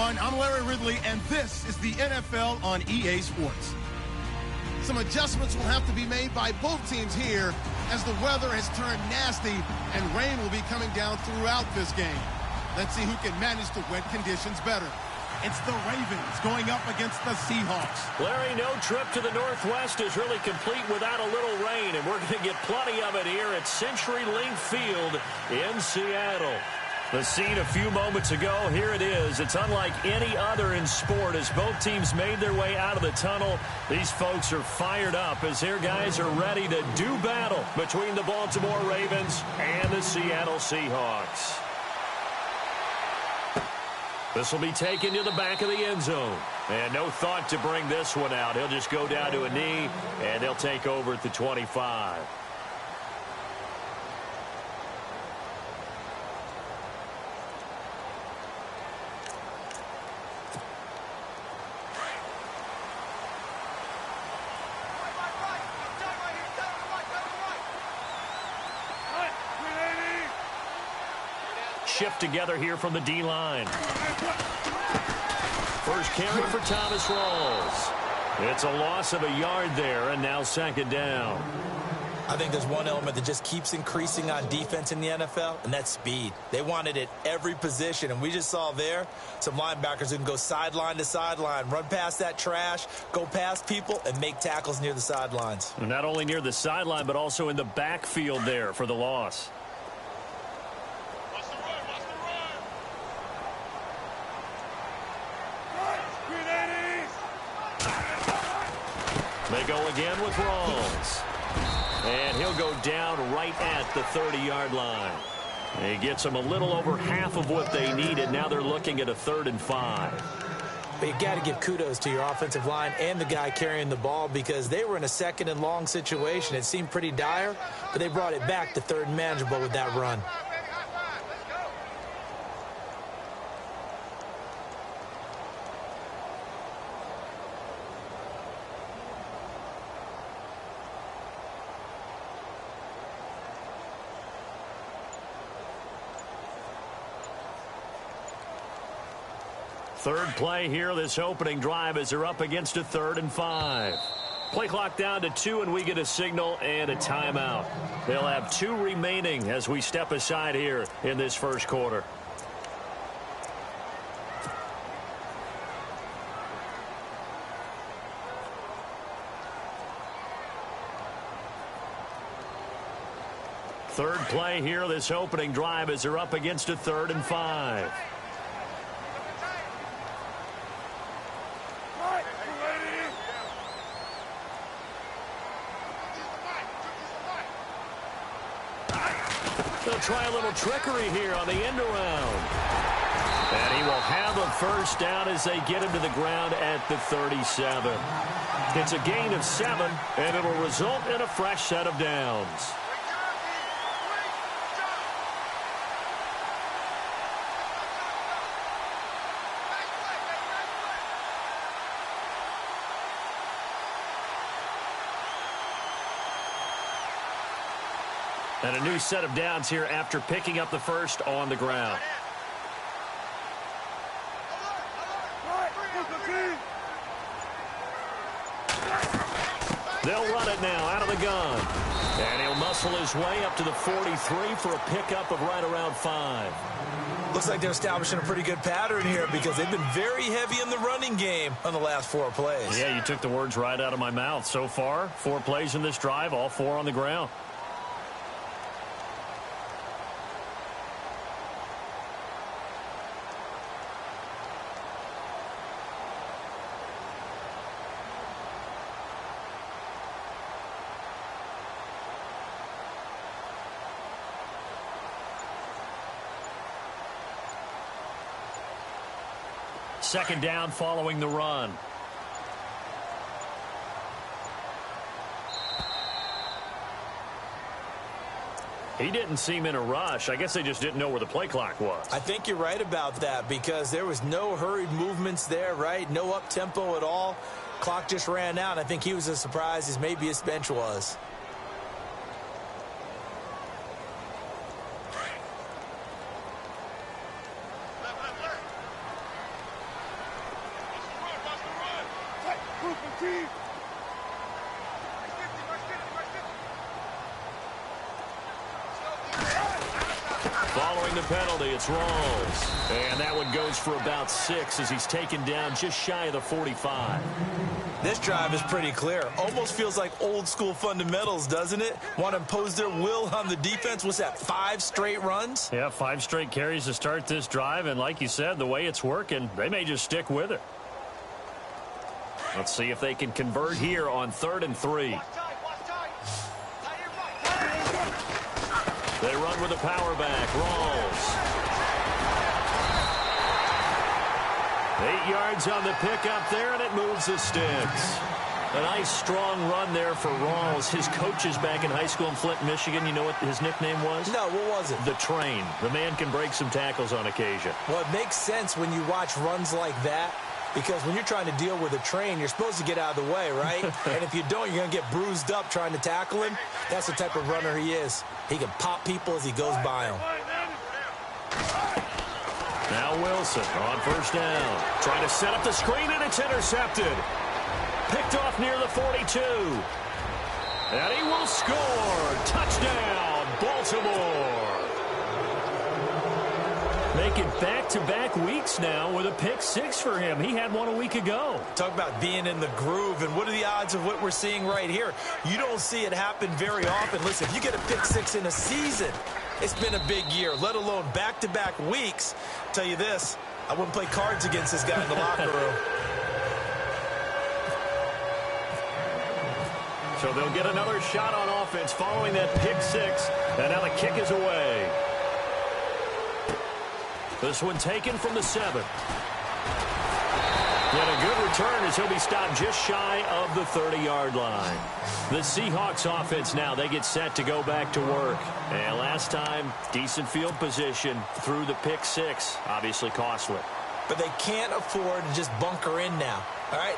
everyone. I'm Larry Ridley, and this is the NFL on EA Sports. Some adjustments will have to be made by both teams here as the weather has turned nasty and rain will be coming down throughout this game. Let's see who can manage the wet conditions better. It's the Ravens going up against the Seahawks. Larry, no trip to the Northwest is really complete without a little rain, and we're going to get plenty of it here at CenturyLink Field in Seattle. The scene a few moments ago, here it is. It's unlike any other in sport as both teams made their way out of the tunnel. These folks are fired up as their guys are ready to do battle between the Baltimore Ravens and the Seattle Seahawks. This will be taken to the back of the end zone. And no thought to bring this one out. He'll just go down to a knee, and they'll take over at the 25. Shift together here from the D-line. First carry for Thomas Rawls. It's a loss of a yard there, and now second down. I think there's one element that just keeps increasing on defense in the NFL, and that's speed. They want it at every position, and we just saw there some linebackers who can go sideline to sideline, run past that trash, go past people, and make tackles near the sidelines. And not only near the sideline, but also in the backfield there for the loss. They go again with Rawls. And he'll go down right at the 30-yard line. He gets them a little over half of what they needed. Now they're looking at a 3rd and 5. But you got to give kudos to your offensive line and the guy carrying the ball because they were in a 2nd and long situation. It seemed pretty dire, but they brought it back to 3rd and manageable with that run. Third play here, this opening drive as they're up against a 3rd and 5. Play clock down to 2, and we get a signal and a timeout. They'll have 2 remaining as we step aside here in this first quarter. Third play here, this opening drive as they're up against a 3rd and 5. They'll try a little trickery here on the end around. And he will have a first down as they get him to the ground at the 37. It's a gain of 7, and it will result in a fresh set of downs. And a new set of downs here after picking up the first on the ground. They'll run it now out of the gun. And he'll muscle his way up to the 43 for a pickup of right around 5. Looks like they're establishing a pretty good pattern here because they've been very heavy in the running game on the last 4 plays. Yeah, you took the words right out of my mouth. So far, 4 plays in this drive, all 4 on the ground. Second down following the run. He didn't seem in a rush. I guess they just didn't know where the play clock was. I think you're right about that because there was no hurried movements there, right? No up-tempo at all. Clock just ran out. I think he was as surprised as maybe his bench was. Following the penalty, it's Rawls. And that one goes for about 6 as he's taken down just shy of the 45. This drive is pretty clear. Almost feels like old school fundamentals, doesn't it? Want to impose their will on the defense. What's that, 5 straight runs? Yeah, 5 straight carries to start this drive. And like you said, the way it's working, they may just stick with it. Let's see if they can convert here on 3rd and 3. They run with a power back. Rawls. 8 yards on the pickup there, and it moves the sticks. A nice, strong run there for Rawls. His coaches back in high school in Flint, Michigan, you know what his nickname was? No, what was it? The Train. The man can break some tackles on occasion. Well, it makes sense when you watch runs like that, because when you're trying to deal with a train, you're supposed to get out of the way, right? And if you don't, you're going to get bruised up trying to tackle him. That's the type of runner he is. He can pop people as he goes by them. Now Wilson on 1st down. Trying to set up the screen, and it's intercepted. Picked off near the 42. And he will score. Touchdown, Baltimore. Making back-to-back weeks now with a pick 6 for him. He had one a week ago. Talk about being in the groove, and what are the odds of what we're seeing right here? You don't see it happen very often. Listen, if you get a pick 6 in a season, it's been a big year, let alone back-to-back weeks. I'll tell you this, I wouldn't play cards against this guy in the locker room. So they'll get another shot on offense following that pick 6, and now the kick is away. This one taken from the 7. And a good return as he'll be stopped just shy of the 30-yard line. The Seahawks offense now, they get set to go back to work. And last time, decent field position through the pick 6, obviously costly. But they can't afford to just bunker in now. All right,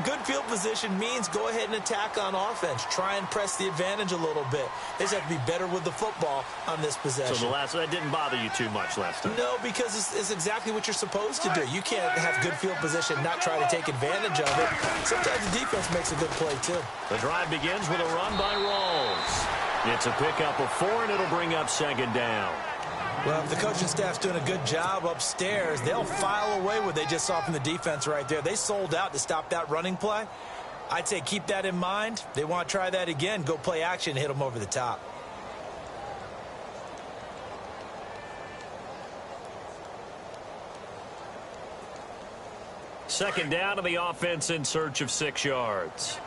good field position means go ahead and attack on offense. Try and press the advantage a little bit. They just have to be better with the football on this possession. So that didn't bother you too much last time? No, because it's exactly what you're supposed to do. You can't have good field position, not try to take advantage of it. Sometimes the defense makes a good play, too. The drive begins with a run by Rawls. It's a pickup of 4, and it'll bring up 2nd down. Well, if the coaching staff's doing a good job upstairs, they'll file away what they just saw from the defense right there. They sold out to stop that running play. I'd say keep that in mind. They want to try that again. Go play action and hit them over the top. Second down, and the offense in search of 6 yards.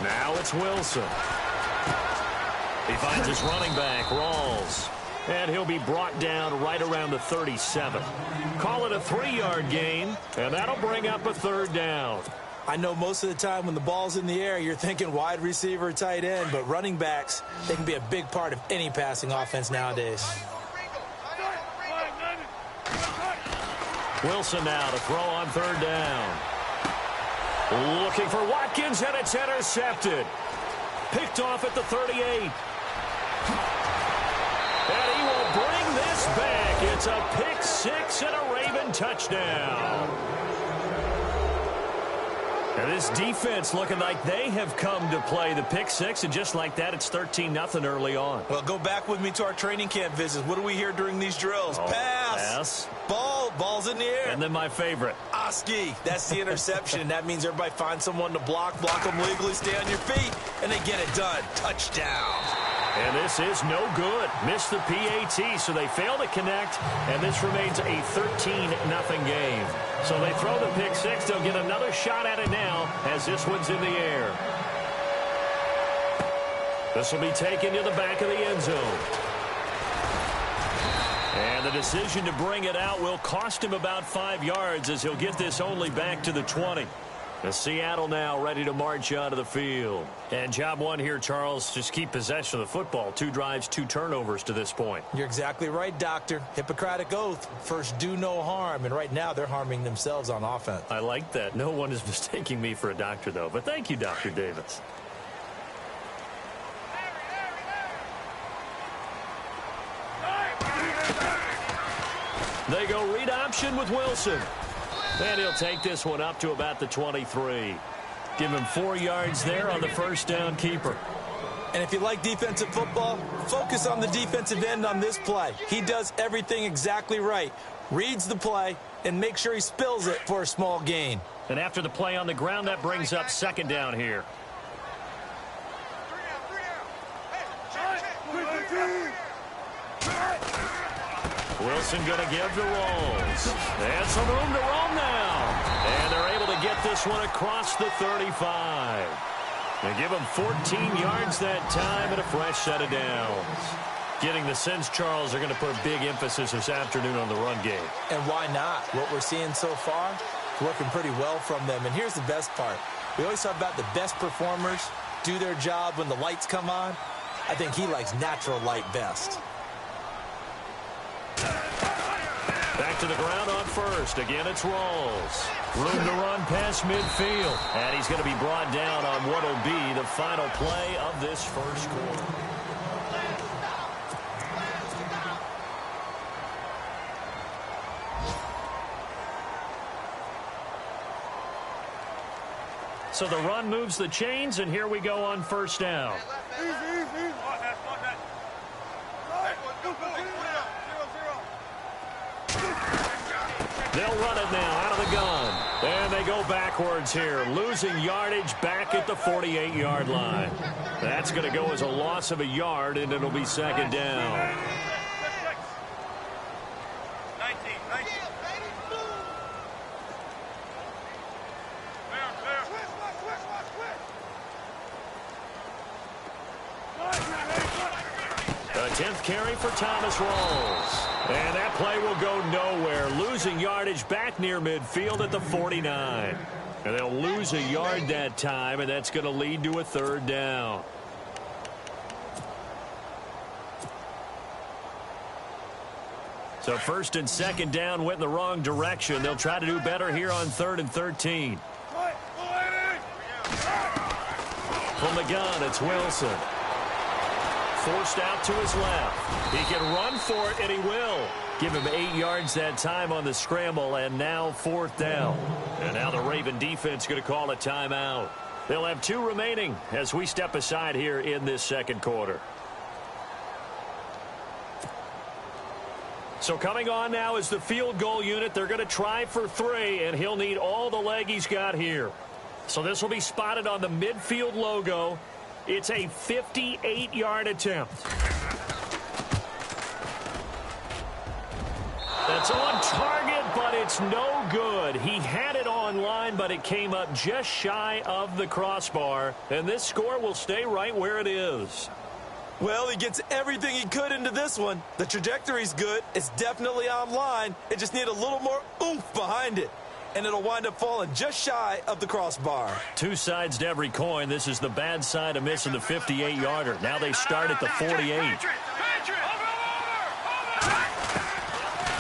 Now it's Wilson. He finds his running back, Rawls. And he'll be brought down right around the 37. Call it a 3-yard gain, and that'll bring up a 3rd down. I know most of the time when the ball's in the air, you're thinking wide receiver, tight end, but running backs, they can be a big part of any passing offense nowadays. Wilson now to throw on 3rd down. Looking for Watkins, and it's intercepted. Picked off at the 38. And he will bring this back. It's a pick 6 and a Raven touchdown. And this defense looking like they have come to play the pick 6, and just like that, it's 13-0 early on. Well, go back with me to our training camp visits. What do we hear during these drills? Pass. Ball's in the air. And then my favorite. Oski. That's the interception. That means everybody finds someone to block them legally, stay on your feet, and they get it done. Touchdown. And this is no good. Missed the PAT, so they fail to connect, and this remains a 13-0 game. So they throw the pick 6. They'll get another shot at it now as this one's in the air. This will be taken to the back of the end zone. And the decision to bring it out will cost him about 5 yards as he'll get this only back to the 20. The Seattle now ready to march onto the field. And job one here, Charles, just keep possession of the football. 2 drives, 2 turnovers to this point. You're exactly right, Doctor. Hippocratic oath. First, do no harm. And right now, they're harming themselves on offense. I like that. No one is mistaking me for a doctor, though. But thank you, Dr. Davis. They go read option with Wilson. And he'll take this one up to about the 23. Give him 4 yards there on the first down keeper. And if you like defensive football, focus on the defensive end on this play. He does everything exactly right. Reads the play and make sure he spills it for a small gain. And after the play on the ground, that brings up second down here. Wilson going to give the rolls. And some room to roam now. And they're able to get this one across the 35. They give him 14 yards that time and a fresh set of downs. Getting the sense, Charles, are going to put big emphasis this afternoon on the run game. And why not? What we're seeing so far is working pretty well from them. And here's the best part. We always talk about the best performers do their job when the lights come on. I think he likes natural light best. Back to the ground on first. Again, it's Rawls. Room to run past midfield. And he's going to be brought down on what will be the final play of this first quarter. So the run moves the chains, and here we go on first down. They'll run it now out of the gun. And they go backwards here, losing yardage back at the 48-yard line. That's going to go as a loss of a yard, and it'll be second down. The 10th carry for Thomas Rawls. And that play will go nowhere, losing yardage back near midfield at the 49. And they'll lose a yard that time, and that's going to lead to a third down. So first and second down went in the wrong direction. They'll try to do better here on 3rd and 13. From the gun, it's Wilson. Forced out to his left. He can run for it, and he will. Give him 8 yards that time on the scramble, and now 4th down. And now the Raven defense going to call a timeout. They'll have 2 remaining as we step aside here in this second quarter. So coming on now is the field goal unit. They're going to try for 3, and he'll need all the leg he's got here. So this will be spotted on the midfield logo. It's a 58-yard attempt. That's on target, but it's no good. He had it on line, but it came up just shy of the crossbar. And this score will stay right where it is. Well, he gets everything he could into this one. The trajectory's good. It's definitely on line. It just needs a little more oomph behind it. And it'll wind up falling just shy of the crossbar. 2 sides to every coin. This is the bad side of missing the 58-yarder. Now they start at the 48.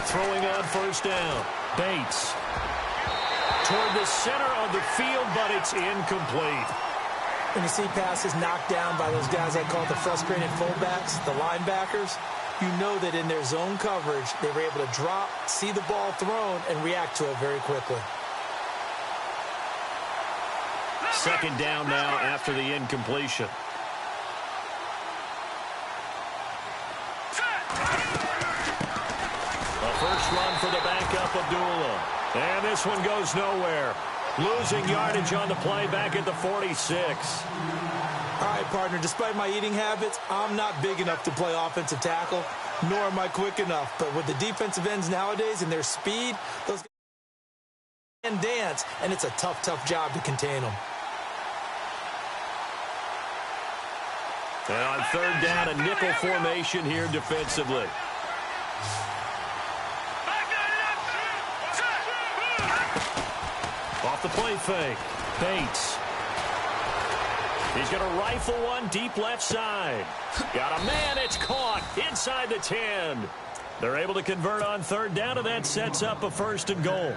Throwing on first down. Bates. Toward the center of the field, but it's incomplete. When you see passes knocked down by those guys I call the frustrated fullbacks, the linebackers, you know that in their zone coverage, they were able to drop, see the ball thrown, and react to it very quickly. Second down now after the incompletion. A first run for the backup, Abdullah. And this one goes nowhere. Losing yardage on the play back at the 46. All right, partner, despite my eating habits, I'm not big enough to play offensive tackle, nor am I quick enough. But with the defensive ends nowadays and their speed, those guys can dance, and it's a tough, tough job to contain them. And on third down, a nickel formation here defensively. Off the play fake. Bates. He's going to rifle one deep left side. Got a man. It's caught inside the 10. They're able to convert on third down, and that sets up a 1st and goal.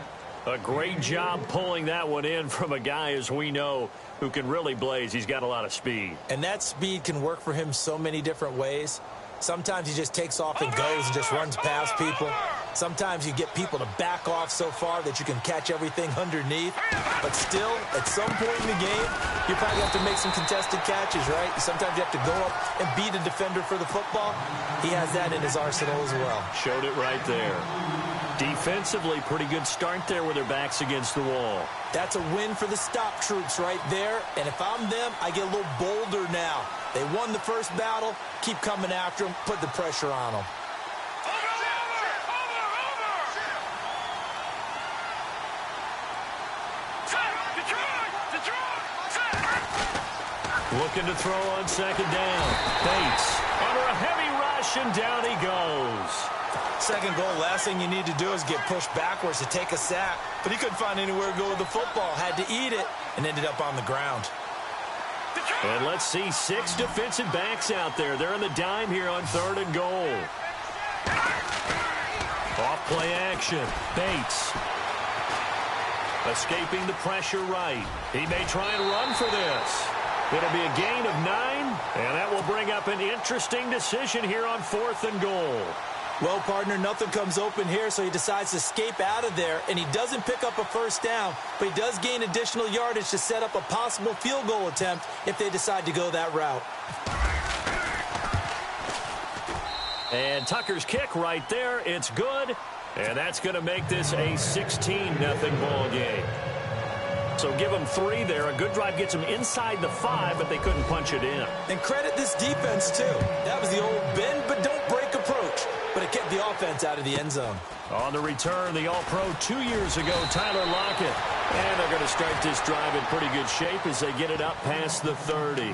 A great job pulling that one in from a guy, as we know, who can really blaze. He's got a lot of speed. And that speed can work for him so many different ways. Sometimes he just takes off and goes and just runs past people. Sometimes you get people to back off so far that you can catch everything underneath. But still, at some point in the game, you probably have to make some contested catches, right? Sometimes you have to go up and beat a defender for the football. He has that in his arsenal as well. Showed it right there. Defensively, pretty good start there with their backs against the wall. That's a win for the stop troops right there. And if I'm them, I get a little bolder now. They won the first battle. Keep coming after them. Put the pressure on them. Looking to throw on second down. Bates under a heavy rush, and down he goes. Second goal, last thing you need to do is get pushed backwards to take a sack. But he couldn't find anywhere to go with the football. Had to eat it and ended up on the ground. And let's see, 6 defensive backs out there. They're in the dime here on 3rd and goal. Off play action. Bates. Escaping the pressure right. He may try and run for this. It'll be a gain of 9, and that will bring up an interesting decision here on 4th and goal. Well, partner, nothing comes open here, so he decides to escape out of there, and he doesn't pick up a first down, but he does gain additional yardage to set up a possible field goal attempt if they decide to go that route. And Tucker's kick right there, it's good, and that's going to make this a 16-0 ball game. So give them 3 there. A good drive gets them inside the 5, but they couldn't punch it in. And credit this defense, too. That was the old bend but don't break approach, but it kept the offense out of the end zone. On the return, the All-Pro 2 years ago, Tyler Lockett. And they're going to start this drive in pretty good shape as they get it up past the 30.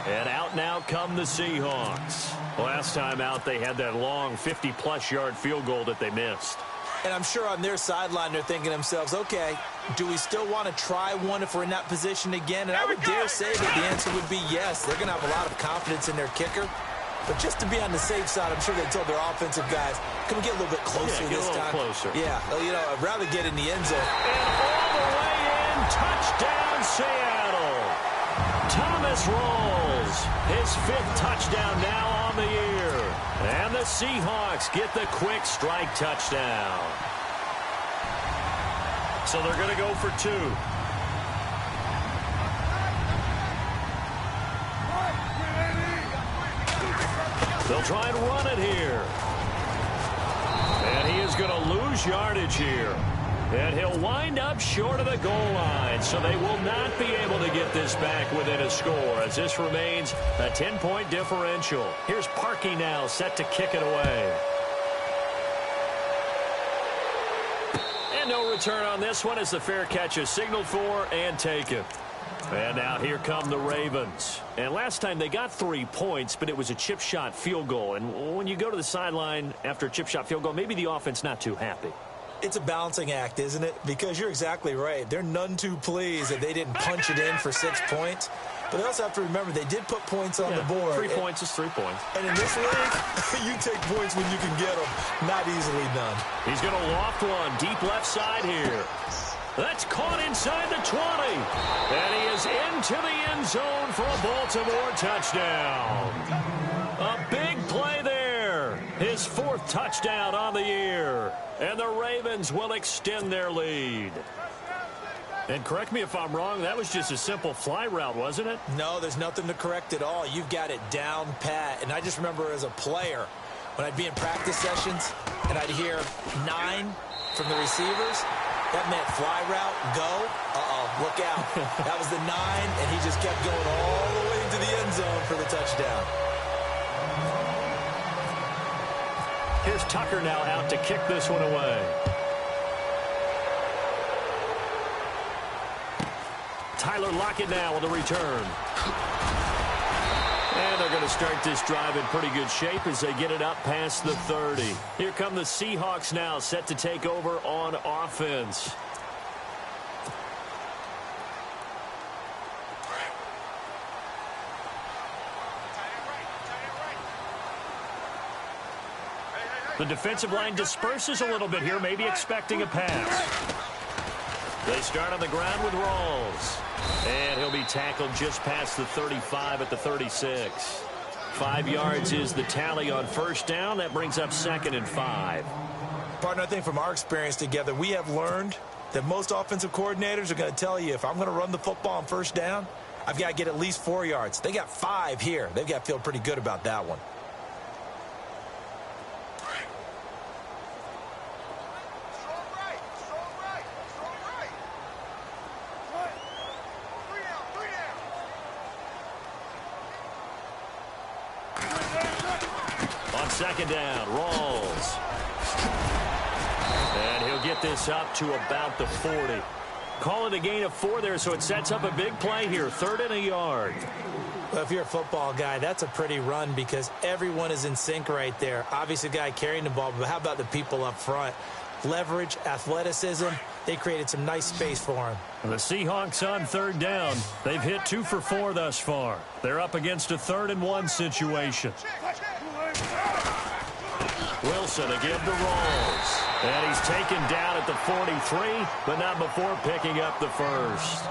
And out now come the Seahawks. Last time out, they had that long 50-plus yard field goal that they missed. And I'm sure on their sideline they're thinking to themselves, okay, do we still want to try one if we're in that position again? And I would dare say that the answer would be yes. They're going to have a lot of confidence in their kicker. But just to be on the safe side, I'm sure they told their offensive guys, can we get a little bit closer this time? Closer. Yeah, you know, I'd rather get in the end zone. And all the way in, touchdown Seattle. Thomas rolls. His 5th touchdown now on the year. And the Seahawks get the quick strike touchdown. So they're going to go for 2. They'll try and run it here. And he is going to lose yardage here. And he'll wind up short of the goal line, so they will not be able to get this back within a score as this remains a 10-point differential. Here's Parkey now set to kick it away. And no return on this one as the fair catch is signaled for and taken. And now here come the Ravens. And last time they got 3 points, but it was a chip shot field goal. And when you go to the sideline after a chip shot field goal, maybe the offense not too happy. It's a balancing act, isn't it? Because you're exactly right. They're none too pleased that they didn't punch it in for 6 points. But they also have to remember they did put points on the board. 3 points is 3 points. And in this league, you take points when you can get them. Not easily done. He's going to loft one deep left side here. That's caught inside the 20. And he is into the end zone for a Baltimore touchdown. A big play there. His 4th touchdown on the year. And the Ravens will extend their lead. And correct me if I'm wrong, that was just a simple fly route, wasn't it? No, there's nothing to correct at all. You've got it down pat. And I just remember as a player, when I'd be in practice sessions and I'd hear 9 from the receivers, that meant fly route, go. Look out. That was the 9, and he just kept going all the way into the end zone for the touchdown. Here's Tucker now out to kick this one away. Tyler Lockett now with the return. And they're going to start this drive in pretty good shape as they get it up past the 30. Here come the Seahawks now set to take over on offense. The defensive line disperses a little bit here, maybe expecting a pass. They start on the ground with Rawls. And he'll be tackled just past the 35 at the 36. 5 yards is the tally on first down. That brings up 2nd and 5. Partner, I think from our experience together, we have learned that most offensive coordinators are going to tell you, if I'm going to run the football on first down, I've got to get at least 4 yards. They got 5 here. They've got to feel pretty good about that one. On second down, rolls. And he'll get this up to about the 40. Call it a gain of 4 there, so it sets up a big play here. 3rd and a yard. Well, if you're a football guy, that's a pretty run because everyone is in sync right there. Obviously, the guy carrying the ball, but how about the people up front? Leverage, athleticism, they created some nice space for him. The Seahawks on 3rd down. They've hit 2 for 4 thus far. They're up against a 3rd and 1 situation. Wilson again to rolls. And he's taken down at the 43, but not before picking up the first.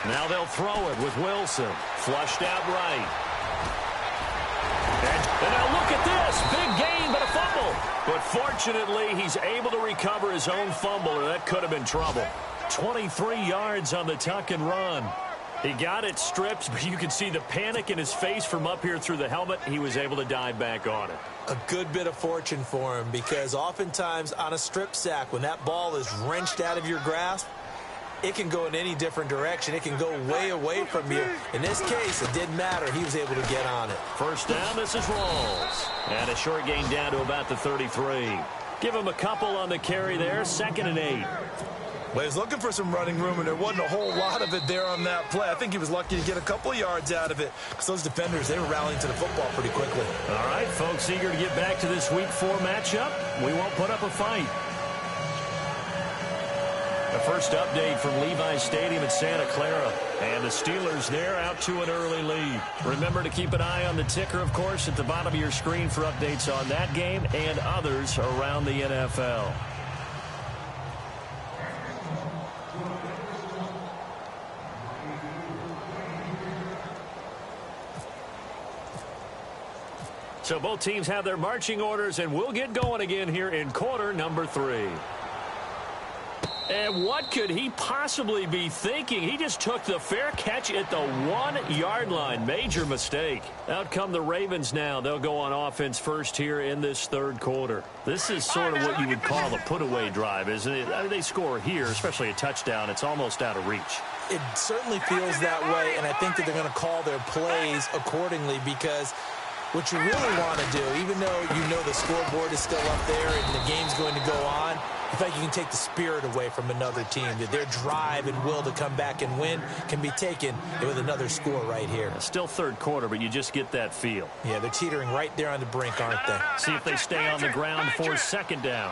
Now they'll throw it with Wilson. Flushed out right. And now look at this. Big gain, but a fumble. But fortunately, he's able to recover his own fumble, or that could have been trouble. 23 yards on the tuck and run. He got it stripped, but you can see the panic in his face from up here through the helmet. He was able to dive back on it. A good bit of fortune for him because oftentimes on a strip sack, when that ball is wrenched out of your grasp, it can go in any different direction. It can go way away from you. In this case, it didn't matter. He was able to get on it. First down, this is Rolls. And a short gain down to about the 33. Give him a couple on the carry there. 2nd and 8. Well, he was looking for some running room, and there wasn't a whole lot of it there on that play. I think he was lucky to get a couple of yards out of it because those defenders, they were rallying to the football pretty quickly. All right, folks, eager to get back to this Week 4 matchup. We won't put up a fight. The first update from Levi's Stadium in Santa Clara. And the Steelers there out to an early lead. Remember to keep an eye on the ticker, of course, at the bottom of your screen for updates on that game and others around the NFL. So both teams have their marching orders, and we'll get going again here in quarter number 3. And what could he possibly be thinking? He just took the fair catch at the 1-yard line. Major mistake. Out come the Ravens now. They'll go on offense first here in this 3rd quarter. This is sort of what you would call a put-away drive, isn't it? I mean, they score here, especially a touchdown. It's almost out of reach. It certainly feels that way, and I think that they're going to call their plays accordingly because what you really want to do, even though you know the scoreboard is still up there and the game's going to go on, I think you can take the spirit away from another team. That their drive and will to come back and win can be taken with another score right here. Still 3rd quarter, but you just get that feel. Yeah, they're teetering right there on the brink, aren't they? See if they stay on the ground for 2nd down.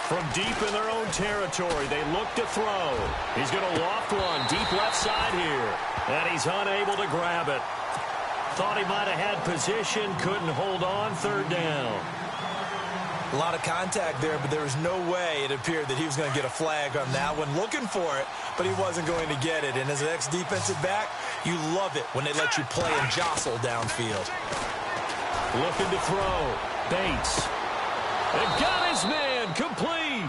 From deep in their own territory, they look to throw. He's going to loft one deep left side here. And he's unable to grab it. Thought he might have had position, couldn't hold on. 3rd down. A lot of contact there, but there was no way it appeared that he was going to get a flag on that one. Looking for it, but he wasn't going to get it. And as an ex-defensive back, you love it when they let you play and jostle downfield. Looking to throw. Bates. And got his man. Complete.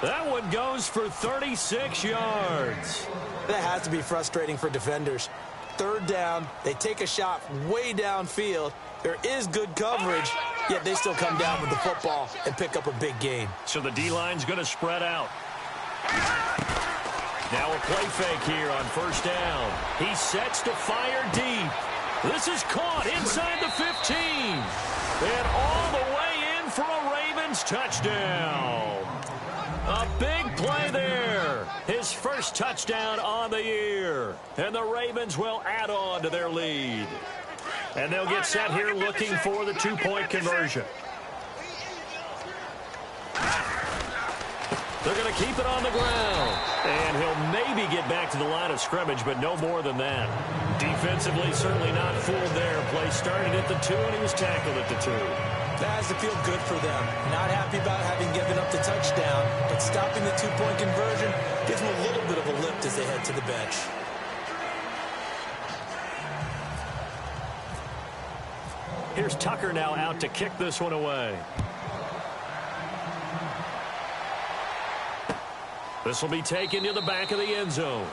That one goes for 36 yards. That has to be frustrating for defenders. 3rd down, they take a shot way downfield. There is good coverage, yet they still come down with the football and pick up a big gain. So the D-line's going to spread out. Now a play fake here on 1st down. He sets to fire deep. This is caught inside the 15. And all the way in for a Ravens touchdown. A big play there. His first touchdown on the year. And the Ravens will add on to their lead. And they'll get set here looking for the 2-point conversion. They're going to keep it on the ground. And he'll maybe get back to the line of scrimmage, but no more than that. Defensively, certainly not fooled there. Play started at the 2, and he was tackled at the 2. That has to feel good for them. Not happy about having given up the touchdown, but stopping the 2-point conversion gives them a little bit of a lift as they head to the bench. Here's Tucker now out to kick this one away. This will be taken to the back of the end zone.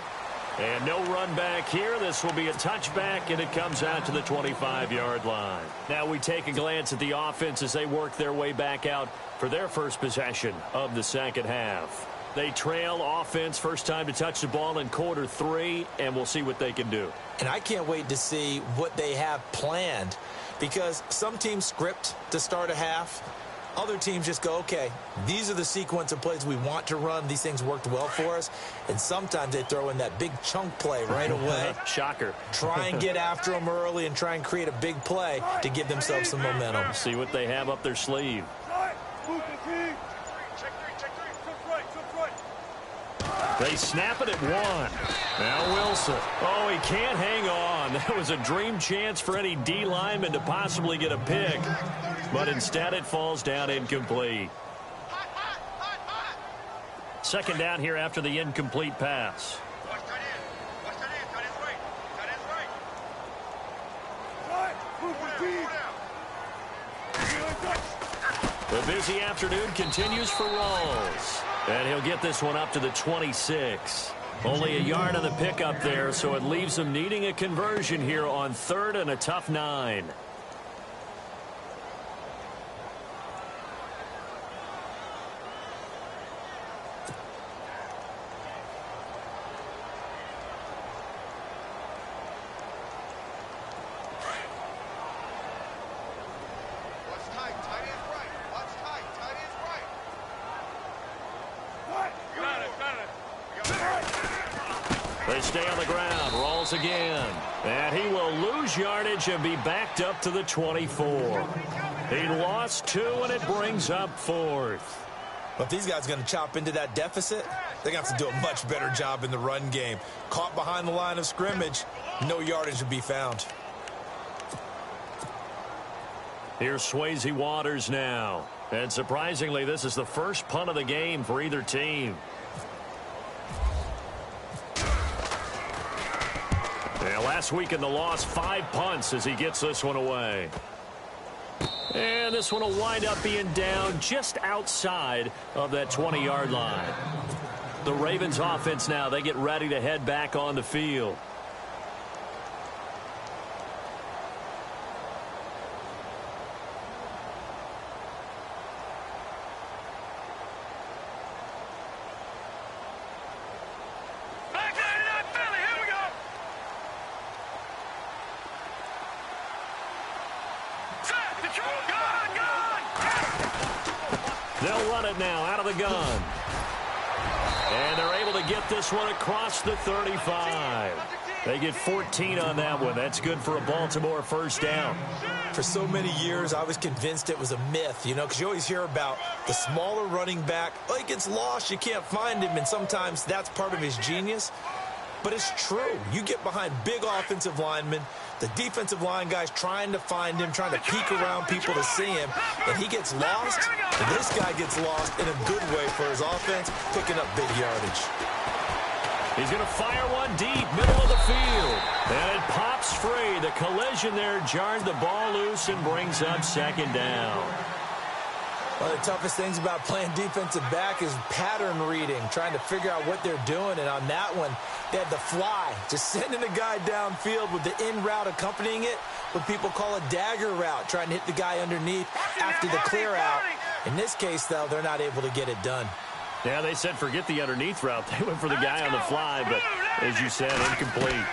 And no run back here. This will be a touchback, and it comes out to the 25-yard line. Now we take a glance at the offense as they work their way back out for their first possession of the second half. They trail offense first time to touch the ball in quarter 3, and we'll see what they can do. And I can't wait to see what they have planned, because some teams script to start a half. Other teams just go, okay, these are the sequence of plays we want to run. These things worked well for us. And sometimes they throw in that big chunk play right away. Shocker. Try and get after them early and try and create a big play to give themselves some momentum. See what they have up their sleeve. They snap it at 1. Now Wilson. Oh, he can't hang on. That was a dream chance for any D lineman to possibly get a pick. But instead it falls down incomplete. Second down here after the incomplete pass. The busy afternoon continues for Rawls. And he'll get this one up to the 26. Only a yard on the pickup there, so it leaves him needing a conversion here on 3rd and a tough 9. They stay on the ground. Rawls again. And he will lose yardage and be backed up to the 24. He lost 2, and it brings up 4th. But if these guys are going to chop into that deficit, they're going to have to do a much better job in the run game. Caught behind the line of scrimmage, no yardage to be found. Here's Swayze Waters now. And surprisingly, this is the first punt of the game for either team. Yeah, last week in the loss, 5 punts as he gets this one away. And this one will wind up being down just outside of that 20-yard line. The Ravens offense now, they get ready to head back on the field. They'll run it now out of the gun. And they're able to get this one across the 35. They get 14 on that one. That's good for a Baltimore first down. For so many years, I was convinced it was a myth, you know, because you always hear about the smaller running back. Oh, he gets lost, you can't find him, and sometimes that's part of his genius. But it's true. You get behind big offensive linemen, the defensive line guys trying to find him, trying to peek around people to see him, and he gets lost. And this guy gets lost in a good way for his offense, picking up big yardage. He's going to fire one deep, middle of the field. And it pops free. The collision there jarred the ball loose and brings up second down. One of the toughest things about playing defensive back is pattern reading, trying to figure out what they're doing. And on that one, they had the fly, just sending a guy downfield with the in route accompanying it, what people call a dagger route, trying to hit the guy underneath after the clear out. In this case, though, they're not able to get it done. Yeah, they said forget the underneath route. They went for the guy on the fly, but as you said, incomplete.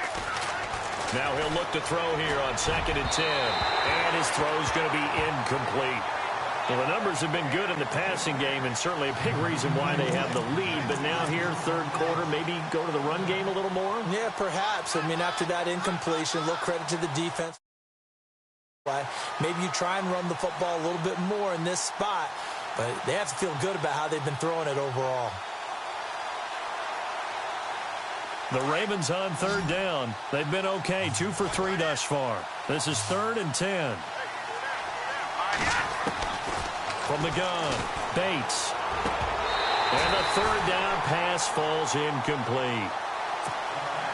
Now he'll look to throw here on 2nd and 10. And his throw's going to be incomplete. Well, the numbers have been good in the passing game, and certainly a big reason why they have the lead. But now here, third quarter, maybe go to the run game a little more? Yeah, perhaps. I mean, after that incompletion, a little credit to the defense. Maybe you try and run the football a little bit more in this spot, but they have to feel good about how they've been throwing it overall. The Ravens on third down. They've been okay, 2 for 3 thus far. This is 3rd and 10. From the gun, Bates. And the third down pass falls incomplete.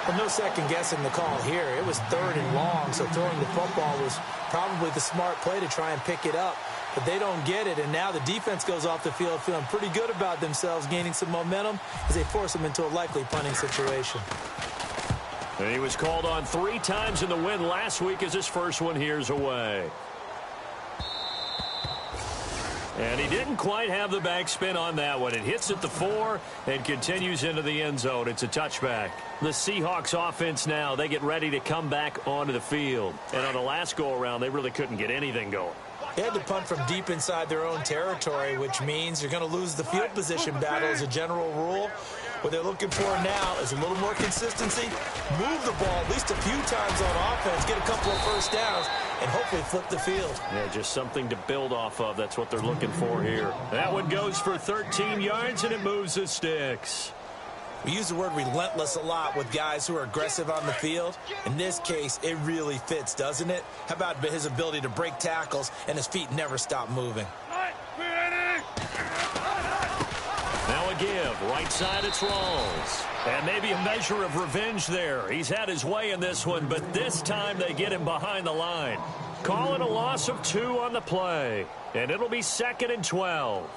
Well, no second guessing the call here. It was 3rd and long, so throwing the football was probably the smart play to try and pick it up. But they don't get it, and now the defense goes off the field feeling pretty good about themselves, gaining some momentum as they force them into a likely punting situation. And he was called on 3 times in the win last week as his first one here's away. And he didn't quite have the backspin on that one. It hits at the 4 and continues into the end zone. It's a touchback. The Seahawks offense now, they get ready to come back onto the field. And on the last go-around, they really couldn't get anything going. They had to punt from deep inside their own territory, which means you're going to lose the field position battle as a general rule. What they're looking for now is a little more consistency, move the ball at least a few times on offense, get a couple of first downs, and hopefully flip the field. Yeah, just something to build off of. That's what they're looking for here. That one goes for 13 yards, and it moves the sticks. We use the word relentless a lot with guys who are aggressive on the field. In this case, it really fits, doesn't it? How about his ability to break tackles and his feet never stop moving? Now a give. Right side, it's Rawls. And maybe a measure of revenge there. He's had his way in this one, but this time they get him behind the line. Call it a loss of 2 on the play. And it'll be 2nd and 12.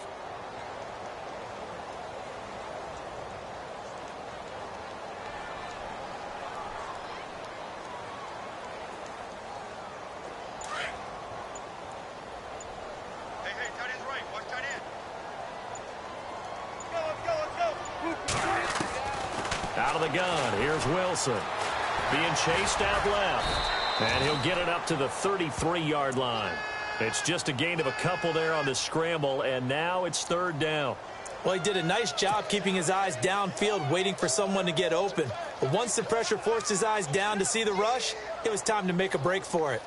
Out of the gun, here's Wilson. Being chased out left. And he'll get it up to the 33-yard line. It's just a gain of a couple there on the scramble, and now it's 3rd down. Well, he did a nice job keeping his eyes downfield, waiting for someone to get open. But once the pressure forced his eyes down to see the rush, it was time to make a break for it.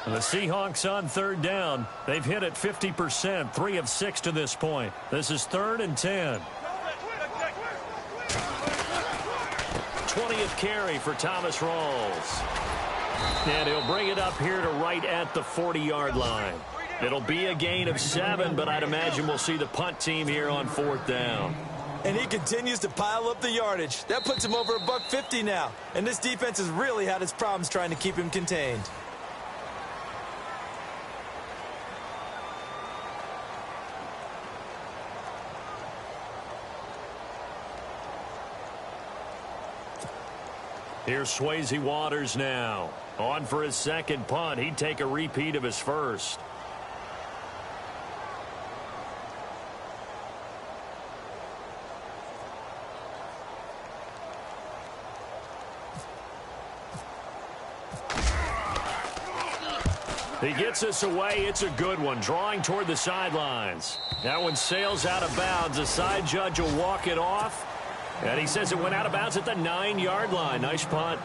And the Seahawks on 3rd down. They've hit it 50%, 3 of 6 to this point. This is 3rd and 10. 20th carry for Thomas Rawls. And he'll bring it up here to right at the 40-yard line. It'll be a gain of 7, but I'd imagine we'll see the punt team here on 4th down. And he continues to pile up the yardage. That puts him over $150 now. And this defense has really had its problems trying to keep him contained. Here's Swayze Waters now. On for his 2nd punt. He'd take a repeat of his first. He gets us away. It's a good one. Drawing toward the sidelines. That one sails out of bounds. The side judge will walk it off. And he says it went out of bounds at the 9-yard line. Nice punt.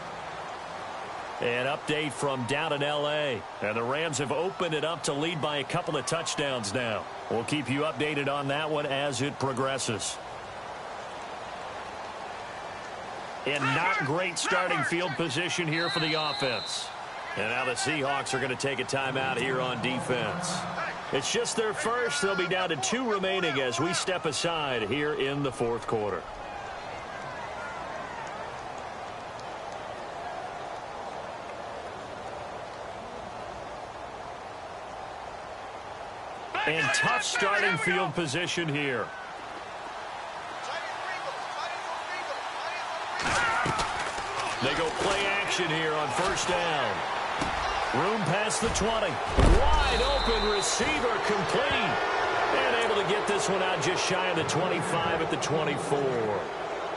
An update from down in L.A. And the Rams have opened it up to lead by a couple of touchdowns now. We'll keep you updated on that one as it progresses. And not great starting field position here for the offense. And now the Seahawks are going to take a timeout here on defense. It's just their first. They'll be down to 2 remaining as we step aside here in the 4th quarter. And tough starting field position here. They go play action here on 1st down. Room past the 20. Wide open receiver complete. And able to get this one out just shy of the 25 at the 24.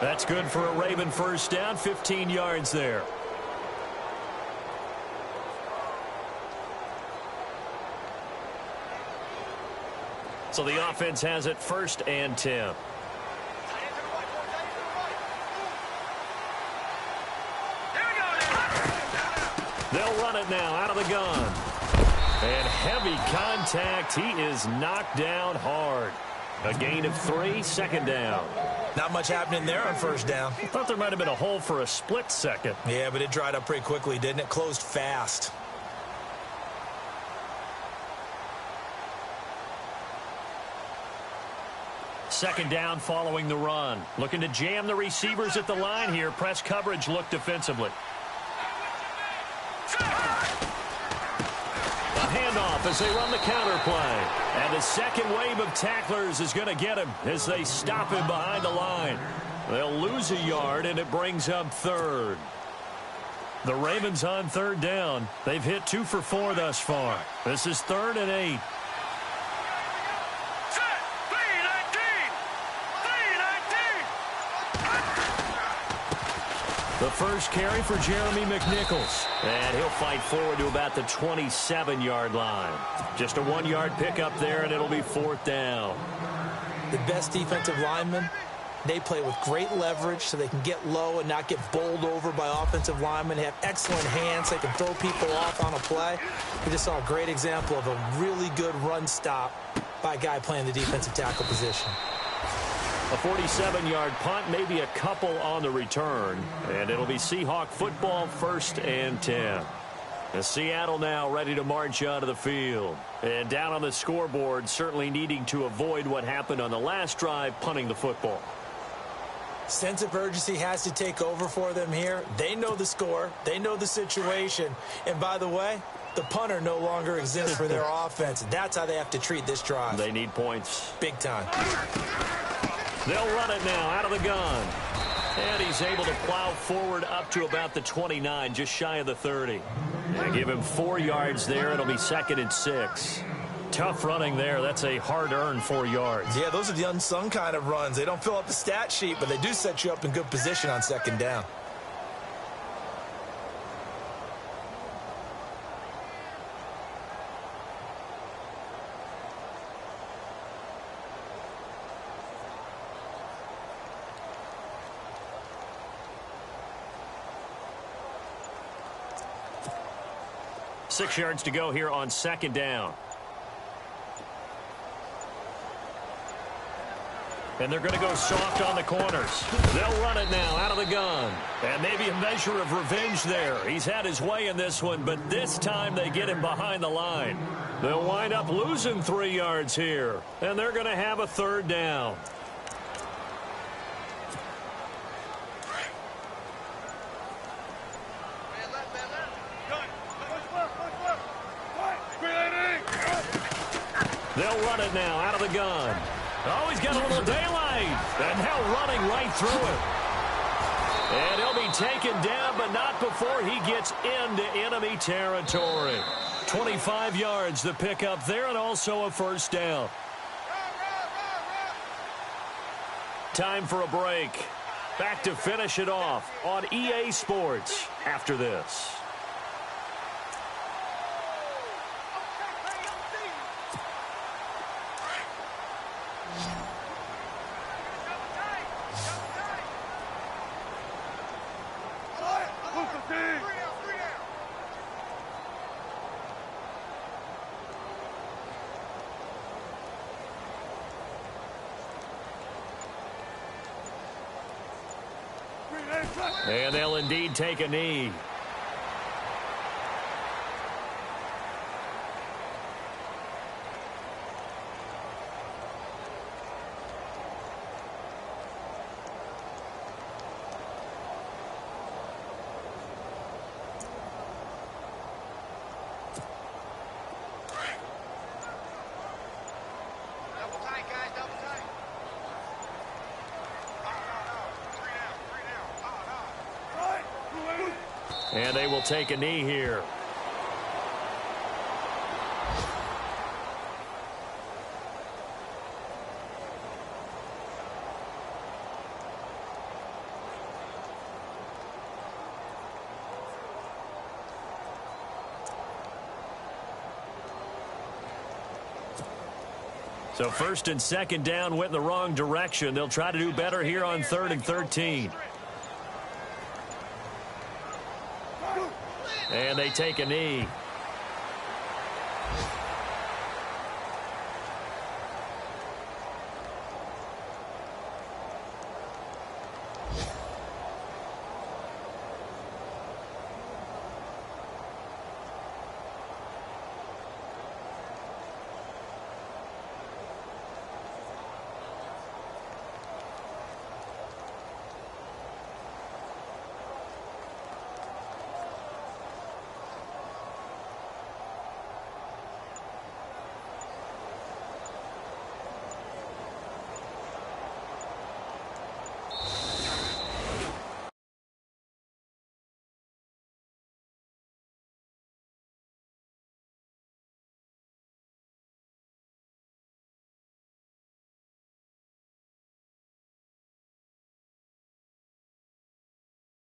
That's good for a Raven 1st down, 15 yards there. So the offense has it 1st and 10. They'll run it now out of the gun. And heavy contact. He is knocked down hard. A gain of 3, second down. Not much happening there on first down. I thought there might have been a hole for a split second. Yeah, but it dried up pretty quickly, didn't it? Closed fast. Second down following the run. Looking to jam the receivers at the line here. Press coverage look defensively. A handoff as they run the counter play. And the second wave of tacklers is going to get him as they stop him behind the line. They'll lose a yard, and it brings up third. The Ravens on third down. They've hit 2 for 4 thus far. This is 3rd and 8. The first carry for Jeremy McNichols. And he'll fight forward to about the 27-yard line. Just a 1-yard pickup there, and it'll be 4th down. The best defensive linemen, they play with great leverage so they can get low and not get bowled over by offensive linemen. They have excellent hands. They can throw people off on a play. We just saw a great example of a really good run stop by a guy playing the defensive tackle position. A 47-yard punt, maybe a couple on the return. And it'll be Seahawk football, 1st and 10. And Seattle now ready to march out of the field. And down on the scoreboard, certainly needing to avoid what happened on the last drive, punting the football. Sense of urgency has to take over for them here. They know the score. They know the situation. And by the way, the punter no longer exists for their offense. That's how they have to treat this drive. They need points. Big time. They'll run it now out of the gun. And he's able to plow forward up to about the 29, just shy of the 30. And give him 4 yards there. It'll be 2nd and 6. Tough running there. That's a hard-earned 4 yards. Yeah, those are the unsung kind of runs. They don't fill up the stat sheet, but they do set you up in good position on 2nd down. Six yards to go here on 2nd down. And they're going to go soft on the corners. They'll run it now out of the gun. And maybe a measure of revenge there. He's had his way in this one, but this time they get him behind the line. They'll wind up losing 3 yards here. And they're going to have a 3rd down. They'll run it now out of the gun. Oh, he's got a little daylight. And now running right through it. And he'll be taken down, but not before he gets into enemy territory. 25 yards the pickup there, and also a 1st down. Time for a break. Back to finish it off on EA Sports after this. And they'll indeed take a knee. And they will take a knee here. So 1st and 2nd down went in the wrong direction. They'll try to do better here on 3rd and 13. And they take a knee.